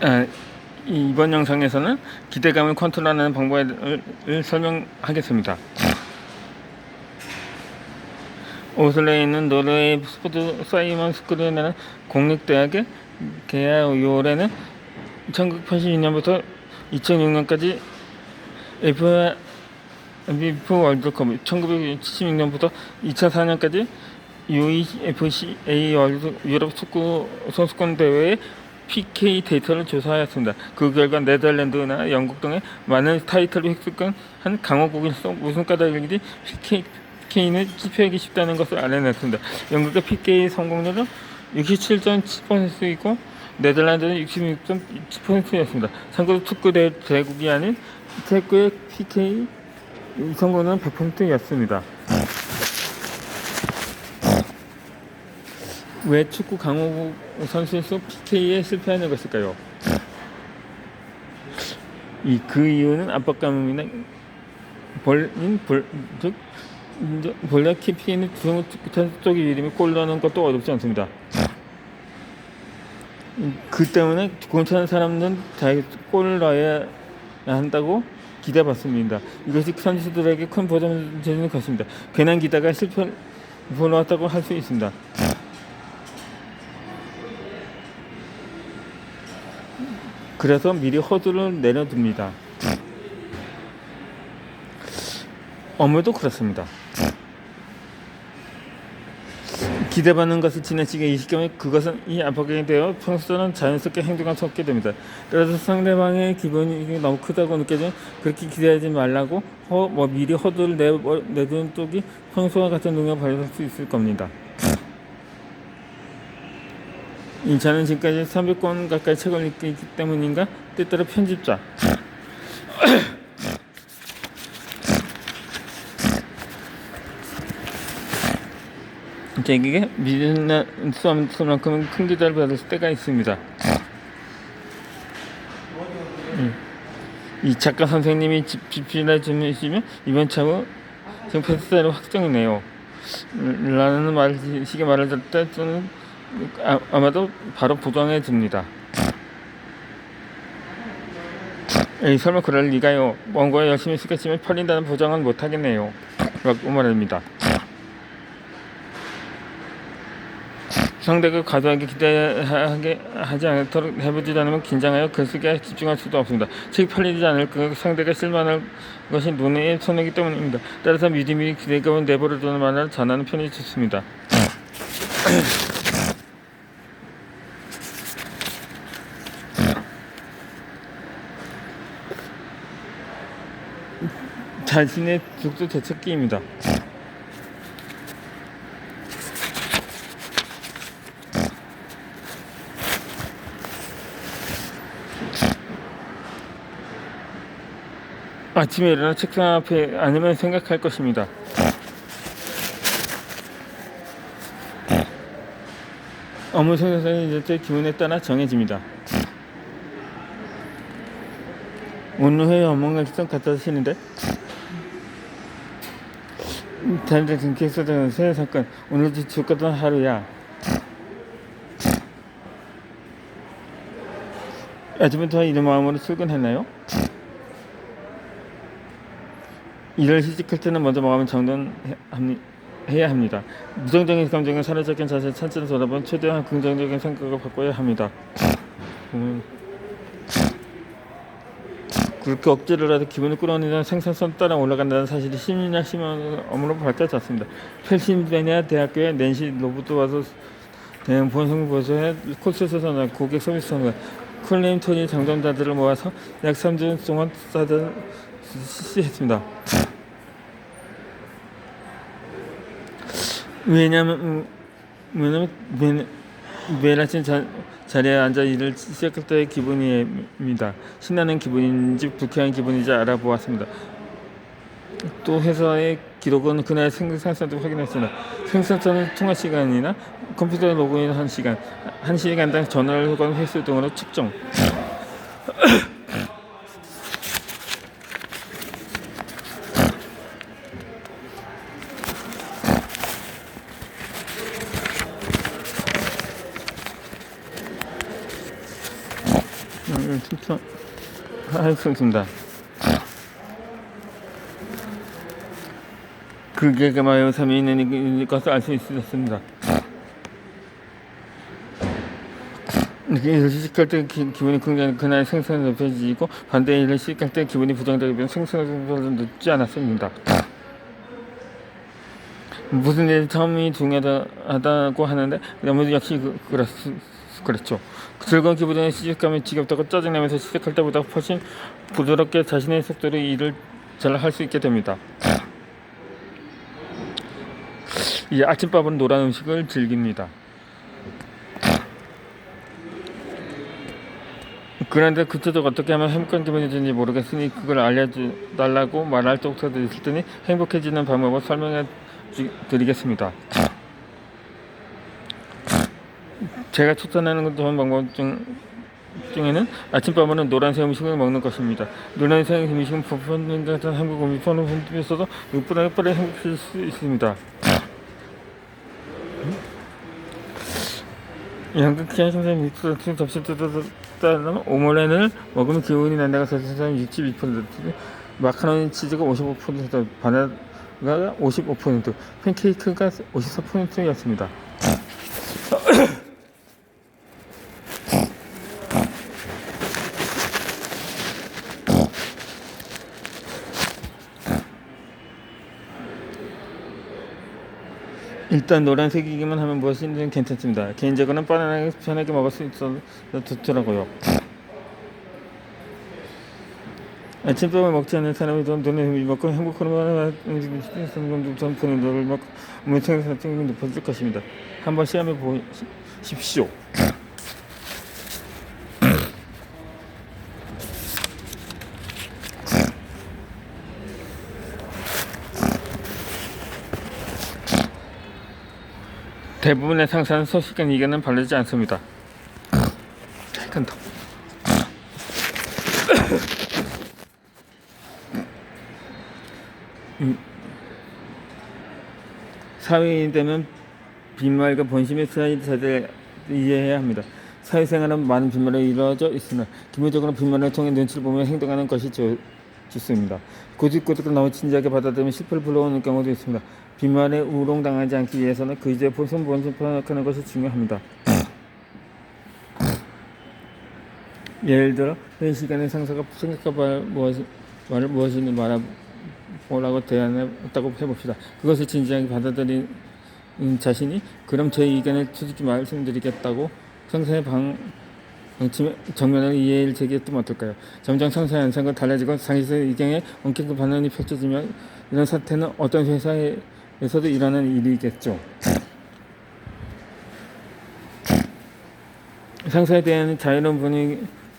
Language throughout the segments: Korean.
아, 이번 영상에서는 기대감을 컨트롤하는 방법을 설명하겠습니다. 오슬로에 있는 노르웨이 스포츠 사이먼 스쿨이라는 공립대학의 개학 이후에는 1982년부터 2006년까지 FIF 월드컵, 1976년부터 2004년까지 UEFCA 월드 유럽 축구 선수권 대회의 PK 데이터를 조사하였습니다. 그 결과 네덜란드나 영국 등의 많은 타이틀을 획득한 강호국에서 우승가들이 PK는 집행하기 쉽다는 것을 알아냈습니다. 영국의 PK 성공률은 67.7%이고 네덜란드는 66.7%였습니다. 참고로 축구 대국이 아닌 체코의 PK 성공률은 100%였습니다. 왜 축구 강호국 선수에서 PK에 실패하는 것일까요? 그 이유는 압박감이나 본래 PK는 선수 쪽의 이름이 골 넣는 것도 어렵지 않습니다. 그 때문에 괜찮은 사람은 자기 골을 넣어야 한다고 기대받습니다. 이것이 선수들에게 큰 보탬이 되는 것입니다. 괜한 기대가 실패를 보았다고 할 수 있습니다. 그래서 미리 허들을 내려둡니다. 업무도 그렇습니다. 기대받는 것을 지나치게 의식하면 그것은 이 압박이 되어 평소에는 자연스럽게 행동을 섞게 됩니다. 그래서 상대방의 기분이 너무 크다고 느껴지면 그렇게 기대하지 말라고 미리 허들을 내두는 쪽이 평소와 같은 능력을 발휘할 수 있을 겁니다. 저는 지금까지 300권 가까이 책을 읽기 때문인가 때때로 편집자 제게 믿는 수만큼은 큰 기대를 받을 때가 있습니다. 이 작가 선생님이 집필해 주시면 이번 차후 지금 패스트로 확정이네요 라는 식의 말을 들을 때 저는 아마도 바로 부정해 줍니다. 설마 그럴 리가요. 원고에 열심히 쓰겠지만 팔린다는 보장은 못하겠네요 라고 말합니다. 상대가 과도하게 기대하게 하지 않도록 해보지 않으면 긴장하여 글쓰기에 집중할 수도 없습니다. 책 팔리지 않을 상대가 실망할 것이 눈에 손해이기 때문입니다. 따라서 미리미리 기대감을 내버려두는 말을 전하는 편이 좋습니다. 자신의 독도 되찾기입니다. 아침에 일어나 책상 앞에 앉으면 생각할 것입니다. 업무 생산은 이제 기분에 따라 정해집니다. 오늘 회의 업무가 좀 갖다 쓰시는데 다른데 등기소장은 새해 사건 오늘도 죽었던 하루야. 아침부터 이런 마음으로 출근했나요? 일을 시작할 때는 먼저 마음을 정돈해야 합니다. 부정적인 감정을 사로잡힌 자세를 천천히 돌아보면 최대한 긍정적인 생각을 바꿔야 합니다. 그렇게 억지로라도 기분을 끌어올리는 생산성 따라 올라간다는 사실이 심리학 업무로 밝혀져 왔습니다. 펜실베니아 대학교의 낸시 로버트 와서 대형 보험보조의 콜센터나 고객 서비스나 클레임 토니 장점자들을 모아서 약 3주 동안 실시했습니다. 왜냐면 매일 아침 자리에 앉아 일을 시작할 때의 기분입니다. 신나는 기분인지 불쾌한 기분인지 알아보았습니다. 또 회사의 기록은 그날 생산성도 확인했습니다. 생산성은 통화 시간이나 컴퓨터에 로그인한 시간, 1시간당 전화를 건 횟수 등으로 측정. 하였습니다. 그게 마요 삶이 있는 것을 알 수 있었습니다. 일을 시작할 때 기분이 긍정한 그날 생산이 높아지고 반대의 일을 시작할 때 기분이 부정되면 생산이 늦지 않았습니다. 무슨 일이 처음이 중요하다고 하는데 아무도 역시 그렇죠. 즐거운 기분에 시작하면 지겹다고 짜증내면서 시작할 때보다 훨씬 부드럽게 자신의 속도로 일을 잘 할 수 있게 됩니다. 이 아침밥은 노란 음식을 즐깁니다. 그런데 구체적으로 어떻게 하면 행복한 기분이 드는지 모르겠으니 그걸 알려달라고 말할 쪽서도 있을 테니 행복해지는 방법을 설명해 드리겠습니다. 제가 추천하는 좋은 방법 중에는 아침밥은 노란색 음식을 먹는 것입니다. 노란색 음식은 부푼 같은 한국 음식에서도 무엇보다 빠르게 행복해질 수 있습니다. 한국 기한 선생님 믹스 접시 따르면 오믈렛을 먹으면 기운이 난다가 사실상 62%, 마카로니 치즈가 55%, 바나나가 55%, 팬케이크가 54%였습니다. 일단 노란색이기만 하면 무엇이든 괜찮습니다. 개인적으로는 바나나를 편하게 먹을 수 있어서 좋더라고요. 아침밥을 먹지 않는 사람이 돈을 먹고 행복한 음식을 돈을 먹고 문생 상승이 높아질 것입니다. 한번 시험해 보십시오. 대부분의 상사는 소식은 이견은 바르지 않습니다. 간다. 사회인이 되면 빈말과 본심의 사이를 이해해야 합니다. 사회생활은 많은 빈말로 이루어져 있으나 기본적으로 빈말을 통해 눈치를 보며 행동하는 것이 좋습니다. 고집고집을 너무 진지하게 받아들이면 실패를 불러오는 경우도 있습니다. 빈말에 우롱당하지 않기 위해서는 그 이제 본심 파악하는 것이 중요합니다. 예를 들어 회의 시간에 상사가 생각한 말을 뭐라고 대안했다고 해봅시다. 그것을 진지하게 받아들인 자신이 그럼 제 의견을 솔직히 말씀드리겠다고 상사의 방침의 정면을 이해를 제기했다면 어떨까요? 점점 상사의 안상과 달라지고 상사의 의견에 엄격한 반응이 펼쳐지면 이런 사태는 어떤 회사에서도 일어나는 일이겠죠. 상사에 대한 자유로운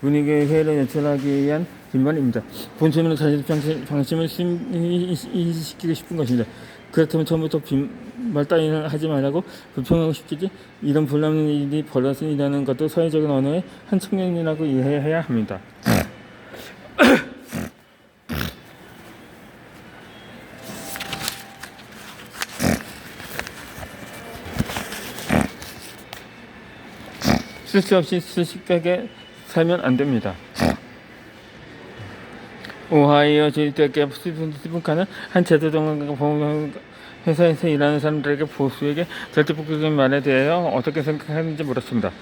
분위기의 회의를 연출하기 위한 빈말입니다. 본심으로 자신의 방심을 이식시키고 싶은 것입니다. 그렇다면 처음부터 빈말 따위를 하지 말라고 불평하고 싶겠지? 이런 불남는 일이 벌어진다는 것도 사회적인 언어의 한 측면이라고 이해해야 합니다. 쓸데없이 수식하게 살면 안 됩니다. 오하이오 주립대학교 스티븐카는 한 제도정관 회사에서 일하는 사람들에게 보수에게 절대폭력적인 말에 대하여 어떻게 생각하는지 물었습니다.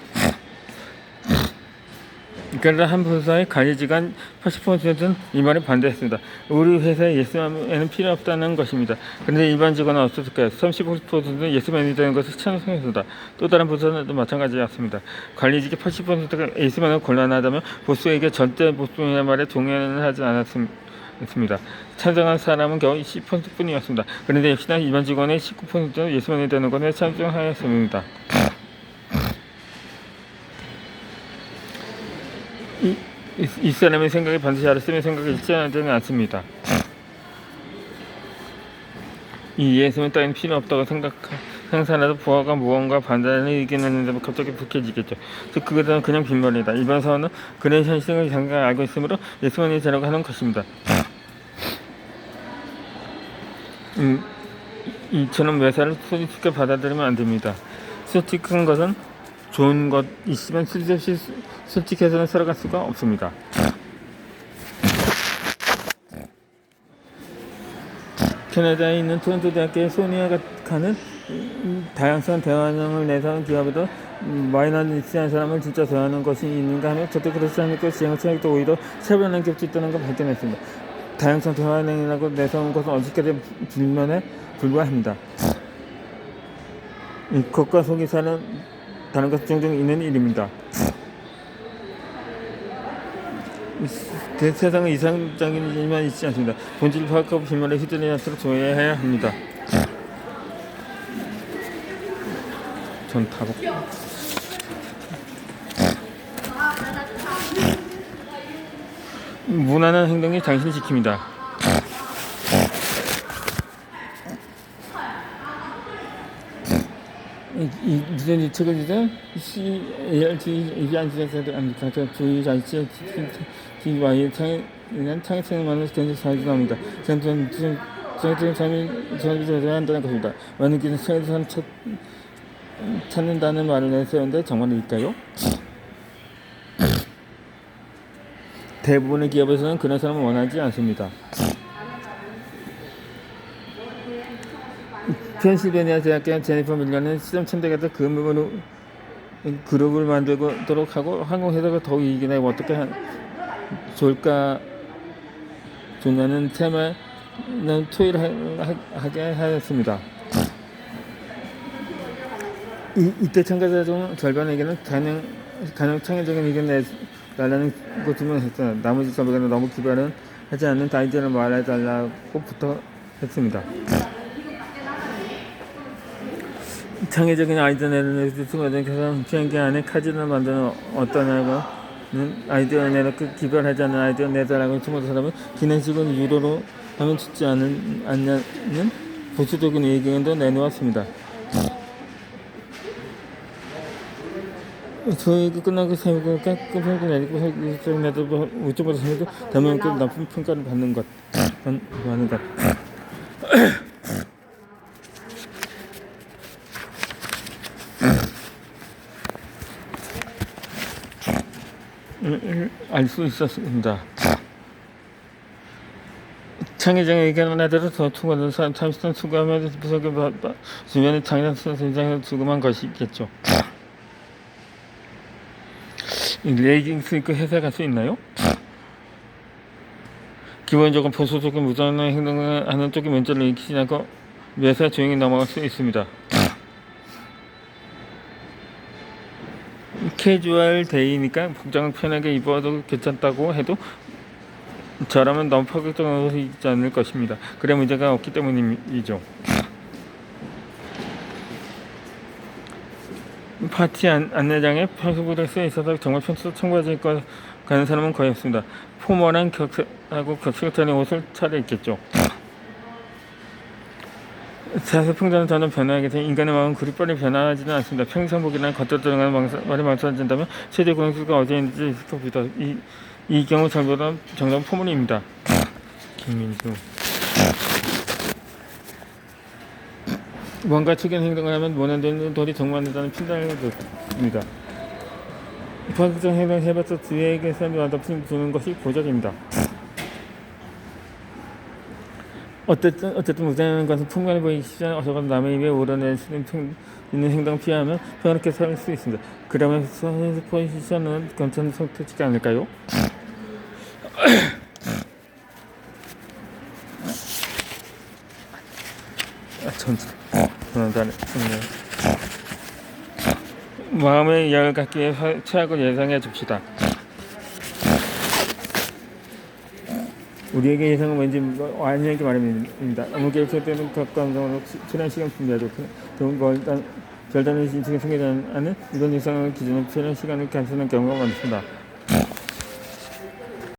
그러나 한 부서의 관리직원 80%는 이 말에 반대했습니다. 우리 회사에 예스맨은 필요 없다는 것입니다. 그런데 일반 직원은 어떻을까요? 30%는 예스맨이 되는 것을 찬성했습니다. 또 다른 부서는 마찬가지였습니다. 관리직의 80%가 예스맨은 곤란하다면 보스에게 절대 보수의 말에 동의는 하지 않았습니다. 찬성한 사람은 겨우 10%뿐이었습니다. 그런데 역시나 일반 직원의 19%는 예스맨이 되는 것에 찬성하였습니다. 이 사람의 생각이 반드시 아르세미의 생각이 일치하지는 않습니다. 이 예수는 따윈 필요 없다고 생각하나도 부하가 무언가 반대하는 의견을 내는데 갑자기 불쾌해지겠죠. 즉 그것은 그냥 빈말이다. 일반서는 그런 현실을 장관 알고 있으므로 예수만이 되라고 하는 것입니다. 이처럼 매사를 솔직하게 받아들이면 안 됩니다. 솔직한 것은 좋은 것 있으면 쓸데없이 솔직해서는 살아갈 수가 없습니다. 캐나다에 있는 토론토 대학교의 소니아가 가는 다양성 대환영을 내세운 기업에도 마이너는 익숙한 사람을 진짜 대하는 것이 있는가 하며 절대 그렇지 않고 지향을 생각도 오히려 차별하는 격이 있다는 걸 발견했습니다. 다양성 대환영이라고 내세운 것은 어디까지 불면에 불과합니다. 겉과 속이 사는 다른 것 종종 있는 일입니다. 세상은 이상적인 일만 있지 않습니다. 본질을 파악하고 비말에 휘둘리지 않도록 조회해야 합니다. 전 다복. 무난한 행동이 당신을 지킵니다. 무슨 이 책을 주자 이게 안 주자도 압니까? 주의 자체 와의 창의성만을 견디 잘 나옵니다. 저는 삶이 저를 한다는 것입니다. 많은 기는 창의성 찾는다는 말을 내세웠는데 정말일까요? 대부분의 기업에서는 그런 사람을 원하지 않습니다. 펜실베니아 대학교 제니퍼 밀러는 시점 천대가서 그룹을 만들도록 하고 한국 회사가 더욱 이익이 나고 어떻게 좋을까 좋냐는 테마는 토의를 하게 하였습니다. 이때 참가자 중 절반에게는 가능 창의적인 의견을 내달라는 것을 했으나 나머지 절반은 너무 기발은 하지 않는 아이디어를 말해달라고 부탁했습니다. 창의적인 아이디어 내는 순간적인 비행기 안에 카지노를 만드는 어떠냐고는 아이디어 내놓고 기발하지 않은 아이디어 내달라고 주문한 사람은 기내식은 유료로 하면 죽지 않냐는 보수적인 의견도 내놓았습니다. 소위가 끝나고 세우니까 끝평가 내리고 내도 우쪽으로 세우고 다음에 나쁜 평가를 받는 것. 알 수 있었습니다. 창의적인 의견을 내대로 더 추구하는 사람 참신한 추구하면서 부석의 주변에 창의적 선생을 추구한 것이겠죠. 레깅스 입고 회사 갈 수 있나요? 기본적으로 보수적인 무장한 행동을 하는 쪽이 문제를 일으키지 않고 매사 조용히 넘어갈 수 있습니다. 캐주얼 데이니까 복장을 편하게 입어도 괜찮다고 해도 저라면 너무 파격적인 옷이 있지 않을 것입니다. 그래 문제가 없기 때문이죠. 파티 안내장에 평소보다 쓰여 있어서 정말 평소 청바지 입고 가는 사람은 거의 없습니다. 포멀한 격하고 격식적인 옷을 차려입겠죠. 자세 풍자는 전혀 변화하게 되니 인간의 마음은 그리 빨리 변화하지는 않습니다. 평상복이나 겉으로 들어가는 말이 망설여진다면 최대 공수가 어디에 있는지 봅니다. 이 경우 정답은 포물입니다. 김민수. 뭔가 특이한 행동을 하면 원한되는 돌이 정만하다는 판단을 줍니다. 부합적 행동을 해봤자 주위에게 사람이 와닿게 주는 것이 고작입니다. 어쨌든 무장하는 것은 풍만해 보이기 시작하는 어서가도 남의 입에 오르낼 수 있는 행동을 피하면 평화롭게 살 수 있습니다. 그러면 포지션은 괜찮은 선택이지 않을까요? 마음의 이야기를 갖기 위해 최악을 예상해 줍시다. 우리에게 예상은 왠지 아니에게 말입니다. 아무 계획할 때는 각감정으로 필요한 시간 준비하죠. 별다른 인식이 생기지 않는 이런 예상을 기준으로 필요한 시간을 감수하는 경우가 많습니다.